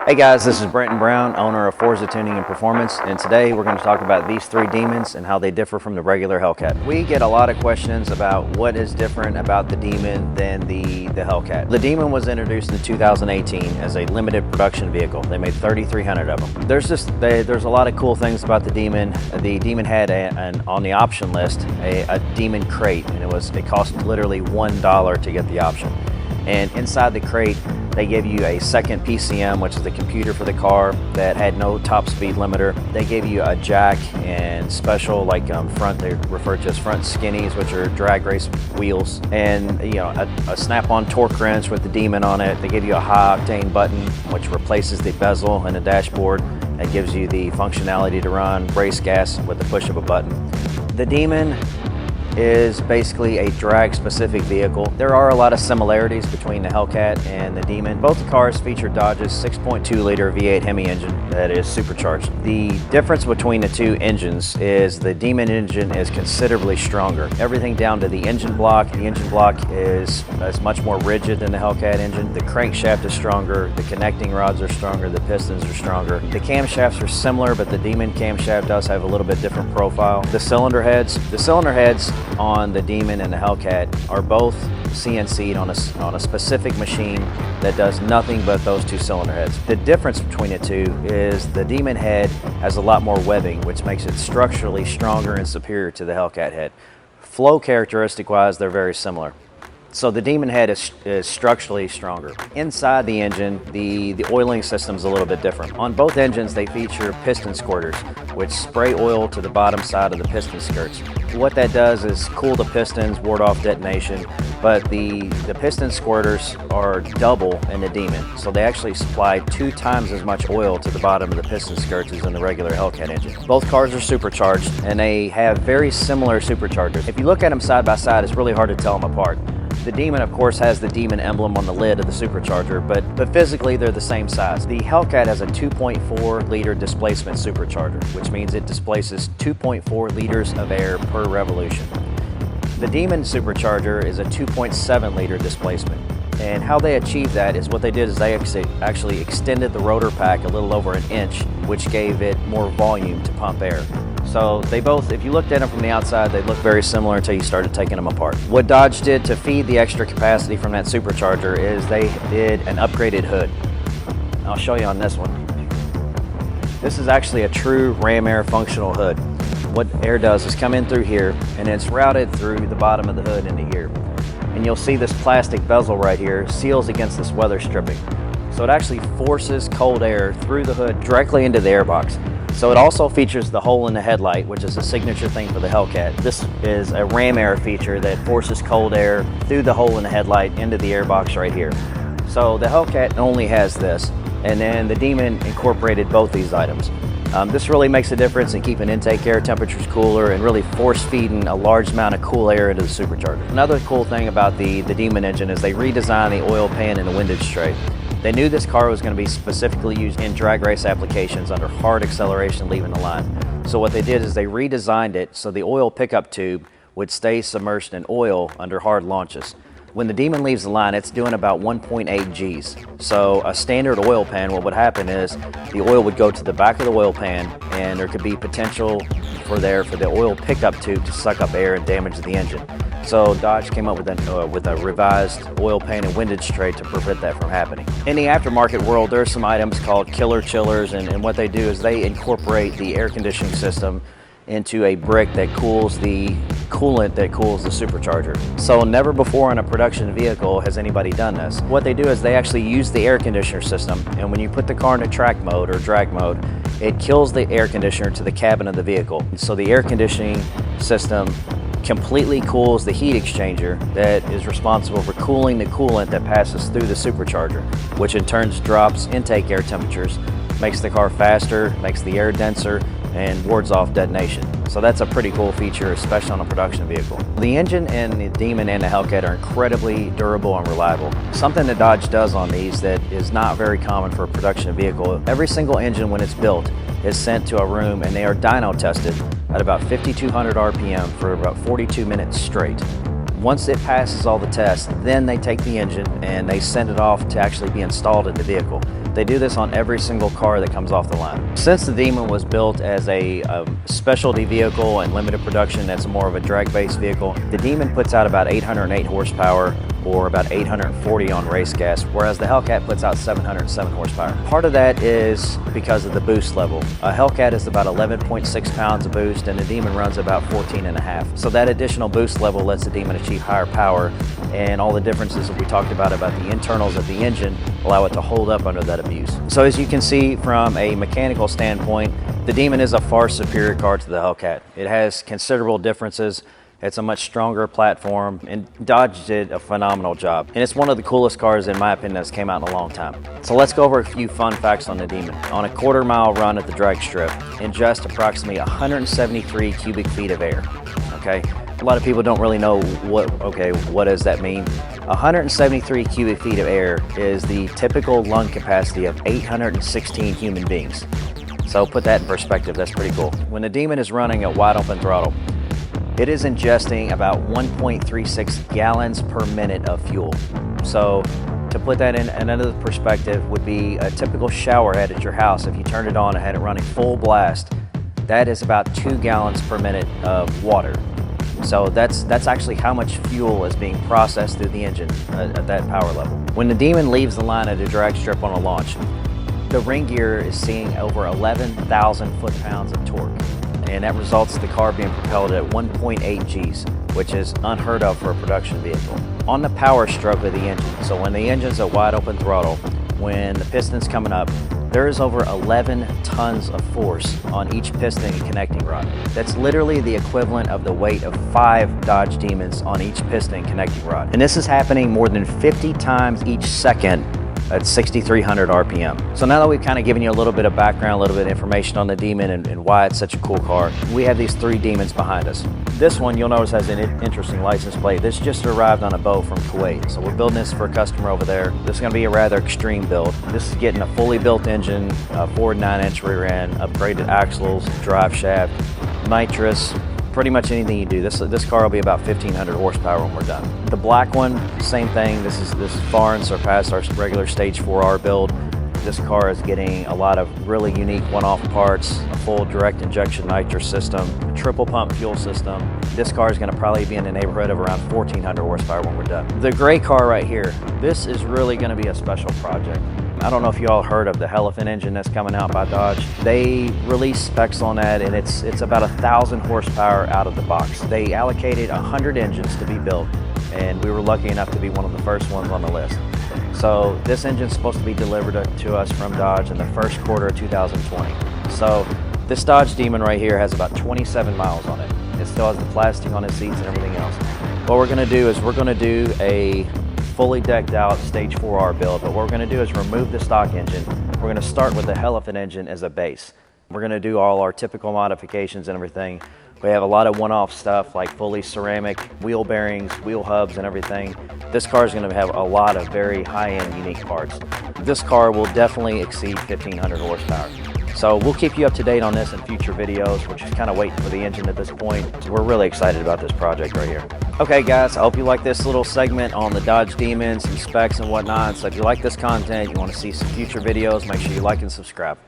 Hey guys, this is Brenton Brown, owner of Forza Tuning and Performance, and today we're going to talk about these three Demons and how they differ from the regular Hellcat. We get a lot of questions about what is different about the Demon than the Hellcat. The Demon was introduced in 2018 as a limited production vehicle. They made 3,300 of them. There's a lot of cool things about the Demon. The Demon had on the option list a Demon crate, and it cost literally $1 to get the option. And inside the crate, they gave you a second PCM, which is the computer for the car, that had no top speed limiter. They gave you a jack and special front, they refer to as front skinnies, which are drag race wheels, and a snap-on torque wrench with the Demon on it. They give you a high octane button, which replaces the bezel in the dashboard and gives you the functionality to run race gas with the push of a button. The Demon is basically a drag-specific vehicle. There are a lot of similarities between the Hellcat and the Demon. Both the cars feature Dodge's 6.2-liter V8 Hemi engine that is supercharged. The difference between the two engines is the Demon engine is considerably stronger. Everything down to the engine block. The engine block is much more rigid than the Hellcat engine. The crankshaft is stronger, the connecting rods are stronger, the pistons are stronger. The camshafts are similar, but the Demon camshaft does have a little bit different profile. The cylinder heads on the Demon and the Hellcat are both CNC'd on a specific machine that does nothing but those two cylinder heads. The difference between the two is the Demon head has a lot more webbing, which makes it structurally stronger and superior to the Hellcat head. Flow characteristic wise, they're very similar. So the Demon head is structurally stronger. Inside the engine, the oiling system is a little bit different. On both engines, they feature piston squirters, which spray oil to the bottom side of the piston skirts. What that does is cool the pistons, ward off detonation, but the piston squirters are double in the Demon. So they actually supply 2 times as much oil to the bottom of the piston skirts as in the regular Hellcat engine. Both cars are supercharged, and they have very similar superchargers. If you look at them side by side, it's really hard to tell them apart. The Demon, of course, has the Demon emblem on the lid of the supercharger, but physically they're the same size. The Hellcat has a 2.4-liter displacement supercharger, which means it displaces 2.4 liters of air per revolution. The Demon supercharger is a 2.7-liter displacement. And how they achieved that is what they did is they actually extended the rotor pack a little over 1 inch, which gave it more volume to pump air. So they both, if you looked at them from the outside, they look very similar until you started taking them apart. What Dodge did to feed the extra capacity from that supercharger is they did an upgraded hood. I'll show you on this one. This is actually a true ram air functional hood. What air does is come in through here, and it's routed through the bottom of the hood into here. And you'll see this plastic bezel right here seals against this weather stripping. So it actually forces cold air through the hood directly into the airbox. So it also features the hole in the headlight, which is a signature thing for the Hellcat. This is a ram air feature that forces cold air through the hole in the headlight into the airbox right here. So the Hellcat only has this, and then the Demon incorporated both these items. This really makes a difference in keeping intake air temperatures cooler and really force feeding a large amount of cool air into the supercharger. Another cool thing about the Demon engine is they redesigned the oil pan and the windage tray. They knew this car was going to be specifically used in drag race applications under hard acceleration leaving the line. So what they did is they redesigned it so the oil pickup tube would stay submerged in oil under hard launches. When the Demon leaves the line, it's doing about 1.8 Gs. So a standard oil pan, what would happen is the oil would go to the back of the oil pan, and there could be potential for the oil pickup tube to suck up air and damage the engine. So Dodge came up with a revised oil pan and windage tray to prevent that from happening. In the aftermarket world, there are some items called killer chillers, and what they do is they incorporate the air conditioning system into a brick that cools the coolant that cools the supercharger. So never before in a production vehicle has anybody done this. What they do is they actually use the air conditioner system, and when you put the car into track mode or drag mode, it kills the air conditioner to the cabin of the vehicle. So the air conditioning system completely cools the heat exchanger that is responsible for cooling the coolant that passes through the supercharger, which in turn drops intake air temperatures, makes the car faster, makes the air denser, and wards off detonation. So that's a pretty cool feature, especially on a production vehicle. The engine in the Demon and the Hellcat are incredibly durable and reliable. Something that Dodge does on these that is not very common for a production vehicle, every single engine when it's built is sent to a room and they are dyno tested at about 5,200 RPM for about 42 minutes straight. Once it passes all the tests, then they take the engine and they send it off to actually be installed in the vehicle. They do this on every single car that comes off the line. Since the Demon was built as a specialty vehicle and limited production, that's more of a drag-based vehicle, the Demon puts out about 808 horsepower or about 840 on race gas, whereas the Hellcat puts out 707 horsepower. Part of that is because of the boost level. A Hellcat is about 11.6 pounds of boost and the Demon runs about 14.5. So that additional boost level lets the Demon achieve higher power, and all the differences that we talked about the internals of the engine allow it to hold up under that abuse. So as you can see from a mechanical standpoint, the Demon is a far superior car to the Hellcat. It has considerable differences. It's a much stronger platform, and Dodge did a phenomenal job. And it's one of the coolest cars, in my opinion, that's came out in a long time. So let's go over a few fun facts on the Demon. On a quarter-mile run at the drag strip, ingest approximately 173 cubic feet of air, okay? A lot of people don't really know what does that mean? 173 cubic feet of air is the typical lung capacity of 816 human beings. So put that in perspective, that's pretty cool. When the Demon is running at wide open throttle, it is ingesting about 1.36 gallons per minute of fuel. So to put that in another perspective would be a typical shower head at your house. If you turned it on and had it running full blast, that is about 2 gallons per minute of water. So that's actually how much fuel is being processed through the engine at that power level. When the Demon leaves the line at a drag strip on a launch, the ring gear is seeing over 11,000 foot-pounds of torque. And that results in the car being propelled at 1.8 Gs, which is unheard of for a production vehicle. On the power stroke of the engine, so when the engine's at wide open throttle, when the piston's coming up, there is over 11 tons of force on each piston and connecting rod. That's literally the equivalent of the weight of 5 Dodge Demons on each piston and connecting rod. And this is happening more than 50 times each second at 6,300 RPM. So now that we've kind of given you a little bit of background, a little bit of information on the Demon and why it's such a cool car, we have these 3 Demons behind us. This one you'll notice has an interesting license plate. This just arrived on a boat from Kuwait. So we're building this for a customer over there. This is going to be a rather extreme build. This is getting a fully built engine, a Ford 9-inch rear end, upgraded axles, drive shaft, nitrous, pretty much anything you do. This car will be about 1,500 horsepower when we're done. The black one, same thing. This is far and surpassed our regular Stage 4R build. This car is getting a lot of really unique one-off parts, a full direct injection nitrous system, a triple pump fuel system. This car is going to probably be in the neighborhood of around 1,400 horsepower when we're done. The gray car right here, this is really going to be a special project. I don't know if you all heard of the Hellephant engine that's coming out by Dodge. They released specs on that, and it's about 1,000 horsepower out of the box. They allocated 100 engines to be built, and we were lucky enough to be one of the first ones on the list. So this engine's supposed to be delivered to us from Dodge in the first quarter of 2020. So this Dodge Demon right here has about 27 miles on it. It still has the plastic on its seats and everything else. What we're going to do is we're going to do a fully decked out Stage 4R build, but what we're going to do is remove the stock engine. We're going to start with the Hellephant engine as a base. We're going to do all our typical modifications and everything. We have a lot of one-off stuff like fully ceramic wheel bearings, wheel hubs and everything. This car is going to have a lot of very high-end unique parts. This car will definitely exceed 1,500 horsepower. So we'll keep you up to date on this in future videos. We're just kind of waiting for the engine at this point. So we're really excited about this project right here. Okay guys, I hope you like this little segment on the Dodge Demon, some specs and whatnot. So if you like this content, you want to see some future videos, make sure you like and subscribe.